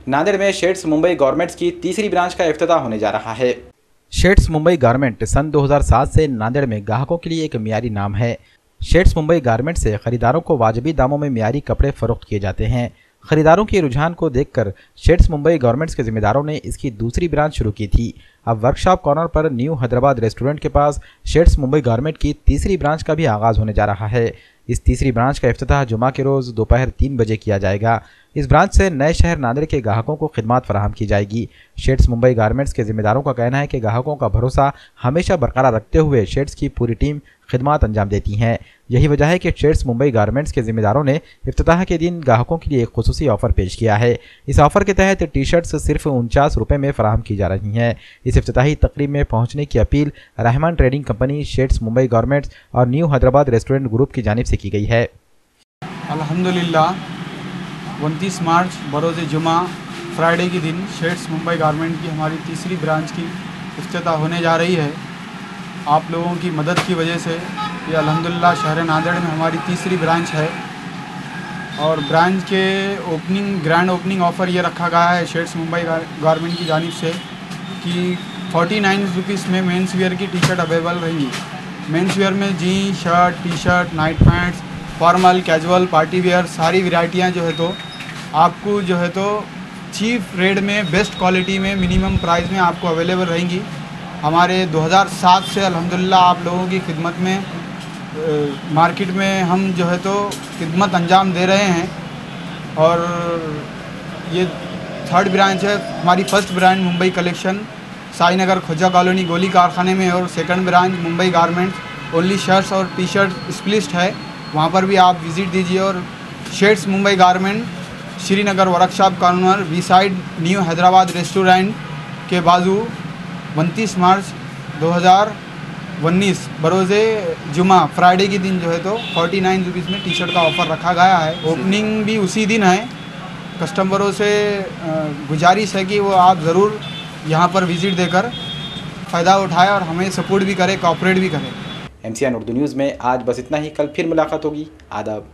नांदेड़ में shades Mumbai garments की तीसरी ब्रांच का इफ्तिताह होने जा रहा है। शेड्स मुंबई गारमेंट सन 2007 से नांदेड़ में ग्राहकों के लिए एक मियारी नाम है। शेड्स मुंबई गारमेंट से खरीदारों को वाजिबी दामों में मियारी कपड़े फरोख्त किए जाते हैं। खरीदारों के रुझान को देखकर शेड्स मुंबई गारमेंट्स के जिम्मेदारों ने इसकी दूसरी ब्रांच शुरू की थी। अब वर्कशॉप कॉर्नर पर न्यू हैदराबाद रेस्टोरेंट के पास शेड्स मुंबई गारमेंट की तीसरी ब्रांच का भी आगाज होने जा रहा है। इस तीसरी ब्रांच का इफ्तिताह जुमा के रोज़ दोपहर 3 बजे किया जाएगा। इस ब्रांच से नए शहर नांदेड़ के ग्राहकों को खिदमत फराहम की जाएगी। शेड्स मुंबई गारमेंट्स के जिम्मेदारों का कहना है कि ग्राहकों का भरोसा हमेशा बरकरार रखते हुए शेड्स की पूरी टीम खिदमत अंजाम देती हैं। यही वजह है कि शेड्स मुंबई गारमेंट्स के जिम्मेदारों ने इफ्तिताह के दिन ग्राहकों के लिए एक खुसूसी ऑफर पेश किया है। इस ऑफर के तहत टी शर्ट्स सिर्फ 49 रुपये में फराहम की जा रही हैं। इस इफ्तिताही तकरीब में पहुंचने की appeal Rahman trading company, shades Mumbai garments और न्यू हैदराबाद रेस्टोरेंट ग्रुप की जानिब से की गई है। अल्हम्दुलिल्लाह 29 मार्च बरोज़ जुमा फ्राइडे के दिन शेड्स मुंबई गारमेंट की हमारी तीसरी ब्रांच की इफ्तिताह होने जा रही है। आप लोगों की मदद की वजह से ये अल्हम्दुलिल्लाह शहर नांदेड़ में हमारी तीसरी ब्रांच है और ब्रांच के ग्रैंड ओपनिंग ऑफ़र ये रखा गया है शेड्स मुंबई गारमेंट की जानिब से कि 49 रुपीज़ में मेंस वियर की टी शर्ट अवेलेबल रहेंगी। मेंस वियर में jeans, shirt, T shirt, night pants, formal, casual, party wear सारी वैरायटियाँ जो है तो आपको जो है तो चीप रेट में, बेस्ट क्वालिटी में, मिनिमम प्राइस में आपको अवेलेबल रहेंगी। हमारे 2007 से अल्हम्दुलिल्लाह आप लोगों की खिदमत में मार्केट में हम जो है तो खिदमत अंजाम दे रहे हैं और ये थर्ड ब्रांच है। हमारी first branch Mumbai collection Sainagar Khoja colony गोली कारखाने में और second branch Mumbai garments only shirts और टी शर्ट स्प्लिस्ट है, वहाँ पर भी आप विज़िट दीजिए। और shades Mumbai garment Srinagar workshop corner beside new Hyderabad restaurant के बाजू 29 मार्च 2019 बरोज़े जुमा फ्राइडे के दिन जो है तो 49 रुपीज़ में टी शर्ट का ऑफ़र रखा गया है। ओपनिंग भी उसी दिन है। कस्टमरों से गुजारिश है कि वो आप ज़रूर यहाँ पर विज़िट देकर फ़ायदा उठाएं और हमें सपोर्ट भी करें, कोऑपरेट भी करें। MCN उर्दू न्यूज़ में आज बस इतना ही। कल फिर मुलाकात होगी। आदाब।